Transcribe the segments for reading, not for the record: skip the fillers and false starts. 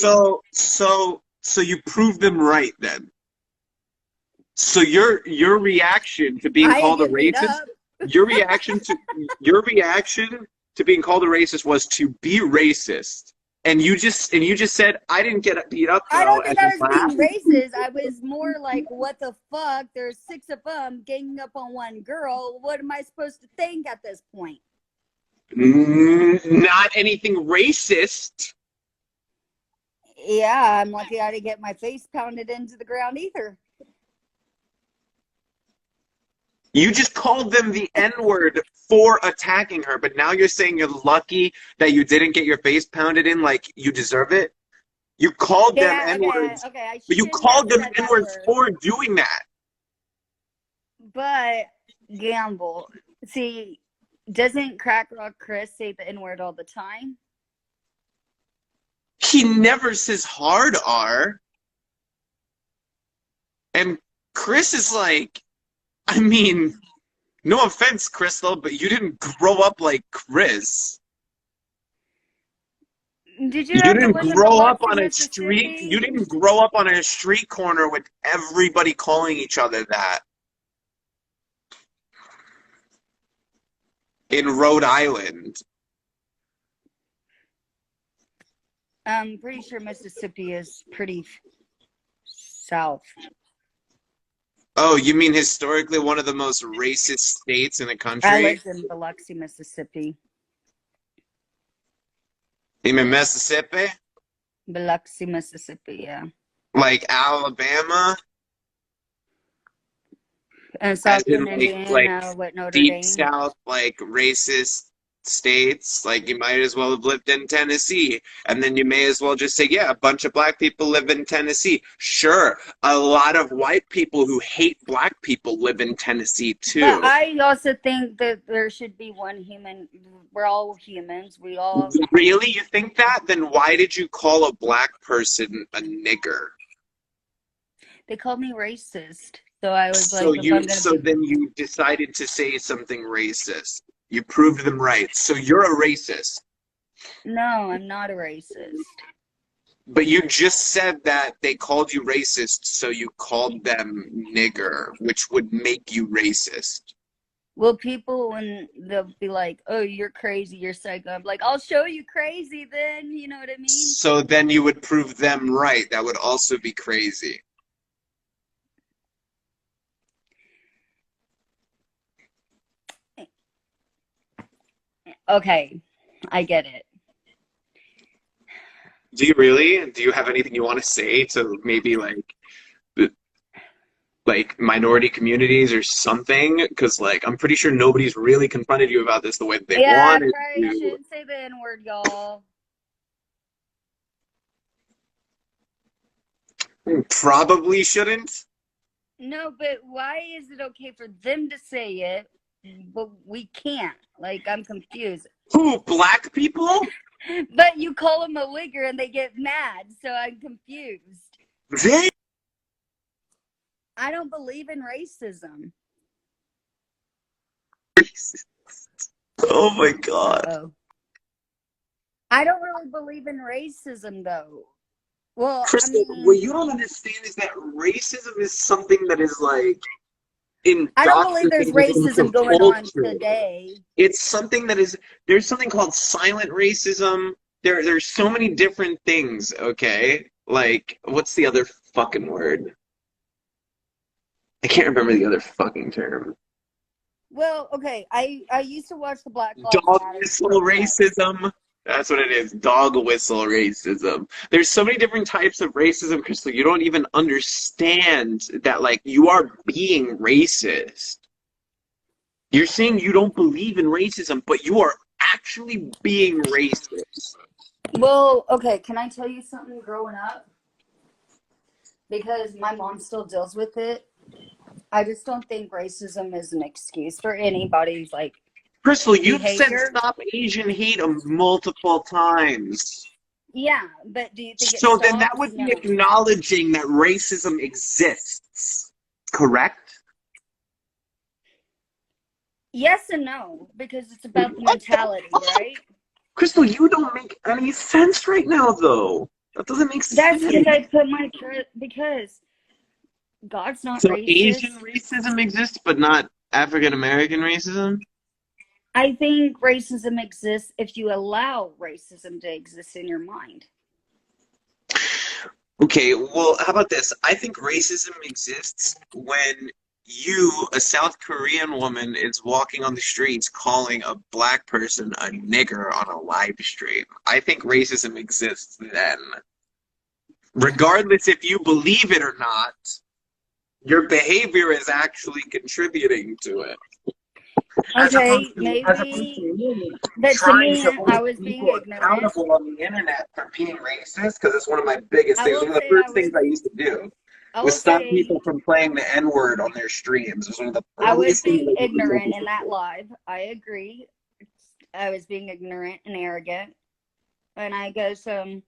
So you proved them right then. So your reaction to being I didn't called a get beat racist, up. your reaction to your reaction to being called a racist was to be racist. And you just said I didn't get beat up I though, don't and think I you was being laughed. racist. I was more like, what the fuck? There's 6 of them ganging up on one girl. What am I supposed to think at this point? Not anything racist. Yeah, I'm lucky I didn't get my face pounded into the ground either. You just called them the N-word for attacking her, but now you're saying you're lucky that you didn't get your face pounded in like you deserve it? You called them Yeah, okay, N-words, okay. I but you shouldn't have called them said that N-words word. for doing that. But Gamble, see, doesn't Crack Rock Chris say the N word all the time? He never says hard R. And Chris is like, I mean, no offense, Crystal, but you didn't grow up like Chris. Did you You ever didn't live in grow up Biloxi, on a street. You Mississippi? didn't grow up on a street corner with everybody calling each other that in Rhode Island. I'm pretty sure Mississippi is pretty south. Oh, you mean historically one of the most racist states in the I country? lived in Biloxi, Mississippi. You mean Mississippi? Biloxi, Mississippi, yeah. Like Alabama? And As in Southern like Indiana with Notre deep Dame. south, like racist states? Like you might as well have lived in Tennessee. And then you may as well just say, yeah, a bunch of black people live in Tennessee. Sure, a lot of white people who hate black people live in Tennessee But too. I also think that there should be one human. We're all humans. We all. Really? You think that? Then why did you call a black person a nigger? They called me racist. So I was So like, if I'm you going to so be. then you decided to say something racist. You proved them right. So you're a racist. No, I'm not a racist. But you just said that they called you racist, so you called them nigger, which would make you racist. Well, people, when they'll be like, oh, you're crazy, you're psycho. I'm like, I'll show you crazy then. You know what I mean? So then you would prove them right. That would also be crazy. Okay, I get it. Do you really? Do you have anything you want to say to maybe like minority communities or something? Because like I'm pretty sure nobody's really confronted you about this the way that they Yeah, I wanted probably to. shouldn't say the N word, y'all. Probably shouldn't. No, but why is it okay for them to say it, but we can't? Like, I'm confused. Who, black people? But you call them a wigger and they get mad, so I'm confused. They I don't believe in racism. Oh my God. Uh-oh. I don't really believe in racism, though. Well, I Crystal, mean, what you don't understand is that racism is something that is like I don't believe there's indoctrinated into racism going on culture. today. It's something that is, there's something called silent racism. There's so many different things, okay? Like, what's the other fucking word? I can't remember the other fucking term. Well, okay, I used to watch the Black Lives Dog Matter whistle protests. racism. That's what it is. Dog whistle racism. There's so many different types of racism, Crystal. You don't even understand that, like, you are being racist. You're saying you don't believe in racism, but you are actually being racist. Well, okay, can I tell you something growing up? Because my mom still deals with it. I just don't think racism is an excuse for anybody's like Crystal, you've said behavior. stop Asian hate multiple times. Yeah, but do you think it So then that stops? would be No. acknowledging that racism exists, correct? Yes and no, because it's about the What the mentality, fuck? right? Crystal, you don't make any sense right now, though. That doesn't make That's sense. because I put my trust, because God's not So Asian racist. racism exists, but not African American racism? I think racism exists if you allow racism to exist in your mind. Okay, well, how about this? I think racism exists when you, a South Korean woman, is walking on the streets calling a black person a nigger on a live stream. I think racism exists then. Regardless if you believe it or not, your behavior is actually contributing to it. Okay, As opposed to maybe, me but to trying me, to I hold was being people ignorant. accountable on the internet for being racist, because it's one of my biggest I things. will One of the say first things I used to do I was will stop say people from playing the N-word on their streams. It was one of the I was earliest things being I did to tell ignorant in people. that live. I agree. I was being ignorant and arrogant. And I guess I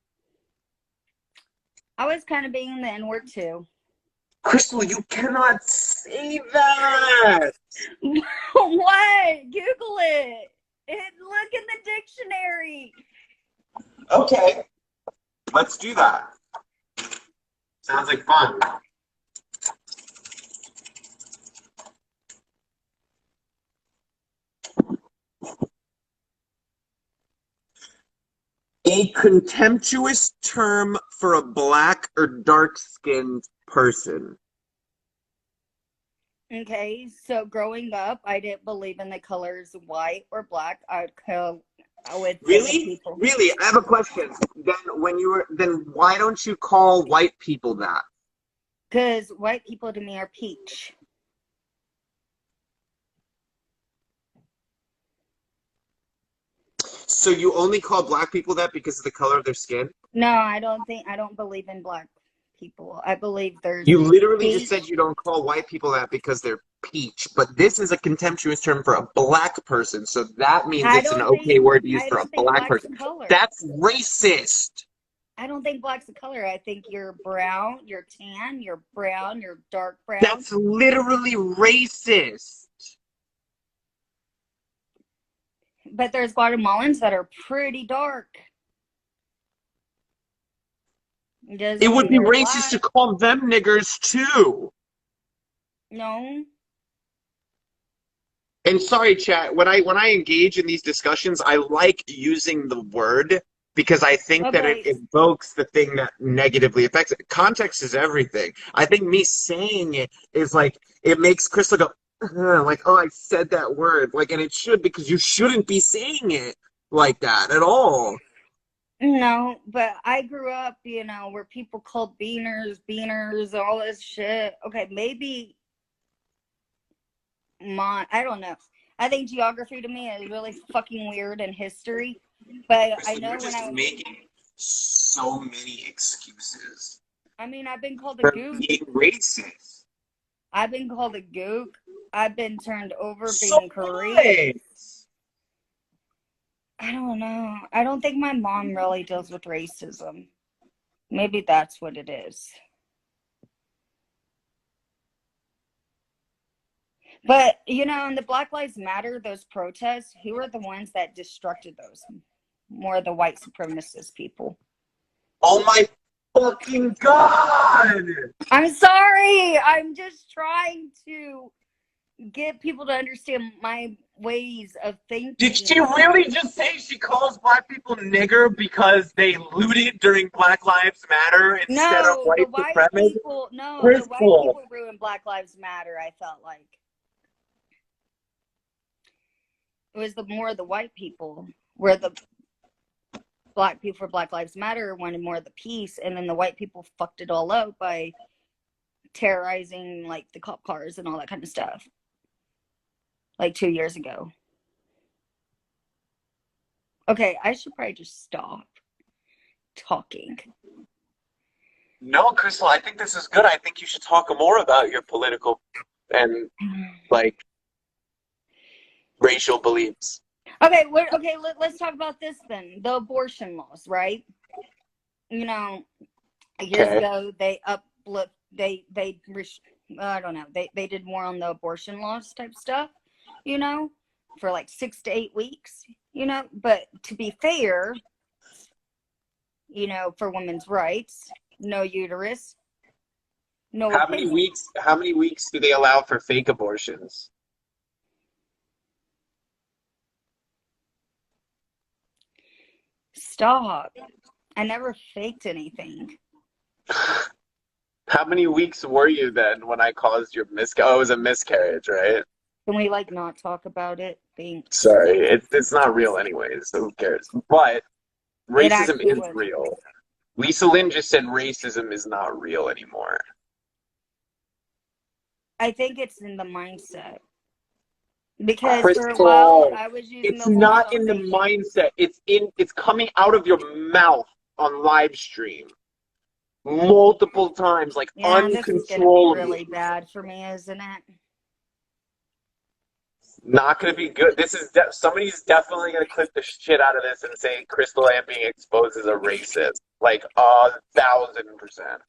was kind of being the N-word too. Crystal, you cannot say that. What? Google it. Look in the dictionary. Okay, let's do that. Sounds like fun. A contemptuous term for a black or dark-skinned person. Okay, so growing up, I didn't believe in the colors white or black. I would say the Really? people, Really? I have a question. Then why don't you call white people that? because white people to me are peach. So you only call black people that because of the color of their skin? No, I don't believe in black people. I believe there's You literally just said peach. you don't call white people that because they're peach, but this is a contemptuous term for a black person, so that means it's an okay word to use I for a don't think black black's person. a color. That's racist. I don't think black's a color. I think you're brown, you're tan, you're brown, you're dark brown. That's literally racist. But there's Guatemalans that are pretty dark. It It doesn't would mean be they're racist to black. call them niggers too. No. And sorry, chat, when I engage in these discussions, I like using the word because I think that it Okay. evokes the thing that negatively affects it. Context is everything. I think me saying it is like it makes Crystal go, like, oh, I said that word. Like, and it should because you shouldn't be saying it like that at all. No, but I grew up, where people called beaners, all this shit. Okay, maybe I don't know. I think geography to me is really fucking weird and history. But I Crystal, you're know when just I making so many excuses I mean, I've been called a for gook. being racist. I've been called a gook. I've been turned over So being Korean. what? I don't know. I don't think my mom really deals with racism. Maybe that's what it is. But, in the Black Lives Matter, those protests, who are the ones that destructed those? More the white supremacist people. Oh my fucking god! I'm sorry. I'm just trying to get people to understand my ways of Did she thinking. really just say she calls black people nigger because they looted during Black Lives Matter instead of No, white supremacists? the white Crystal. people ruined Black Lives Matter, I felt like. It was the more the white people, where the black people for Black Lives Matter wanted more of the peace, and then the white people fucked it all up by terrorizing like the cop cars and all that kind of stuff. Like 2 years ago. Okay, I should probably just stop talking. No, Crystal, I think this is good. I think you should talk more about your political and like racial beliefs. Okay, let's talk about this then. The abortion laws, right? Years Okay. ago they uplift they I don't know, they did more on the abortion laws type stuff, for like 6 to 8 weeks, but to be fair, for women's rights, no uterus, no How many opinion. weeks? How many weeks do they allow for fake abortions? Stop. I never faked anything. How many weeks were you then when I caused your Oh, it was a miscarriage, right? Can we like not talk about it? Thanks. Sorry, it's not real anyways, so who cares? But It racism actually is was. real. Lisa Lynn just said racism is not real anymore. I think it's in the mindset. Because for a while Crystal, I was using it's the whole not in the salvation. mindset. It's coming out of your mouth on live stream multiple times, like Yeah, this is gonna be uncontrollably. really bad for me, isn't it? Not going to be good. Somebody's definitely going to clip the shit out of this and say Crystal Ann being exposed as a racist, like 1,000%.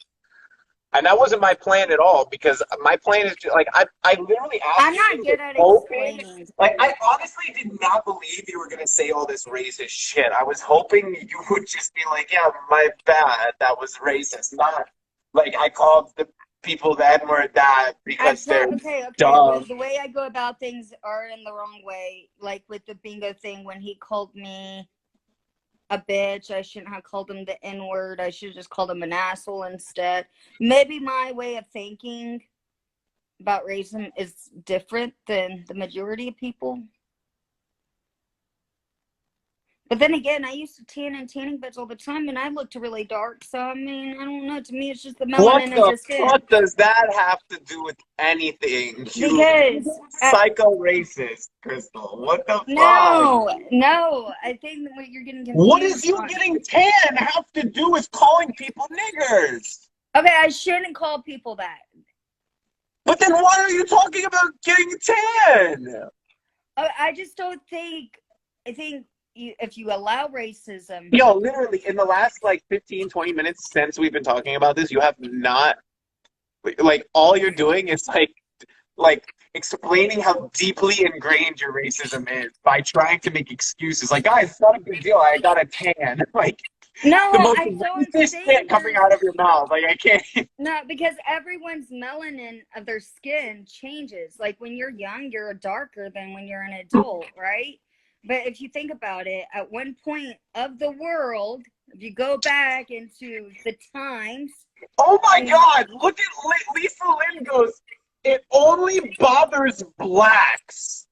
And that wasn't my plan at all because my plan is like I literally asked I'm you not things with good at hoping. explaining Like things. I honestly did not believe you were gonna say all this racist shit. I was hoping you would just be like, "Yeah, my bad. That was racist." Not like I called the people the N word that because they're Okay. dumb. The way I go about things are in the wrong way. Like with the bingo thing, when he called me a bitch, I shouldn't have called him the N word. I should have just called him an asshole instead. Maybe my way of thinking about racism is different than the majority of people. But then again, I used to tan in tanning beds all the time, and I looked really dark. So I mean, I don't know. To me, it's just the What melanin in the the skin. fuck does that have to do with anything? You Because psycho racist, Crystal. What the fuck? no, I think what you're getting What does confused you on. getting tan have to do with calling people niggers? Okay, I shouldn't call people that. But then why are you talking about getting tan? I just don't think. I think if you allow racism, Yo, literally, in the last like 15, 20 minutes since we've been talking about this, you have not, like, all you're doing is like explaining how deeply ingrained your racism is by trying to make excuses. Like, guys, it's not a big deal. I got a tan. Like, the no, most I don't racist shit think coming there's out of your mouth. Like, I can't. no because everyone's melanin of their skin changes. Like when you're young, you're darker than when you're an adult, right? But if you think about it, at one point of the world, if you go back into the times, Oh my and God! Look at Lisa Lynn goes. It only bothers blacks.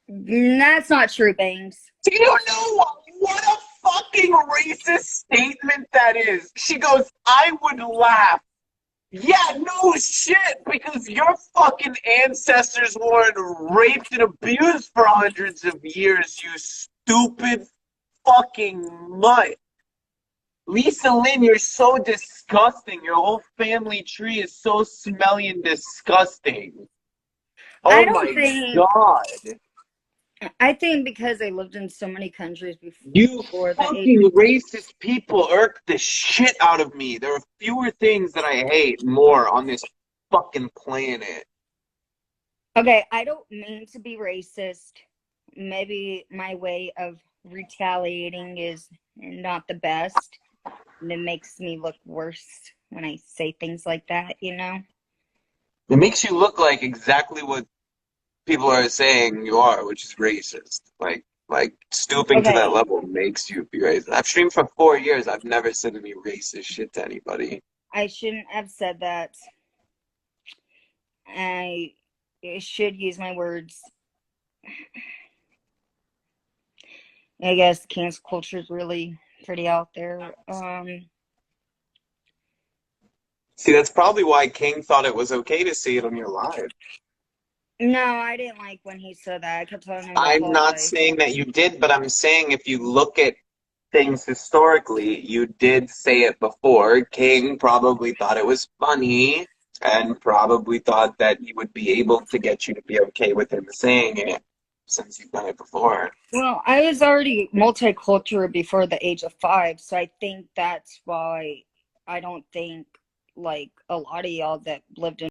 that's not true, Bangs. Do you know what a fucking racist statement that is? She goes, I would laugh. Yeah, no shit, because your fucking ancestors weren't raped and abused for hundreds of years, you stupid fucking mutt. Lisa Lynn, you're so disgusting. Your whole family tree is so smelly and disgusting. I Oh don't my think God. I think because I lived in so many countries You before the age. fucking racist people irk the shit out of me. There are fewer things that I hate more on this fucking planet. Okay, I don't mean to be racist. Maybe my way of retaliating is not the best. And it makes me look worse when I say things like that, you know? It makes you look like exactly what people are saying you are, which is racist. Like stooping to that Okay, level makes you be racist. I've streamed for 4 years. I've never said any racist shit to anybody. I shouldn't have said that. I should use my words. I guess cancel culture is really pretty out there. See, that's probably why King thought it was okay to say it on your live. No, I didn't like when he said that. I kept telling him to I'm not apologize. saying that you did, but I'm saying if you look at things historically, you did say it before. King probably thought it was funny and probably thought that he would be able to get you to be okay with him saying it since you've done it before. Well, I was already multicultural before the age of 5, so I think that's why I don't think like a lot of y'all that lived in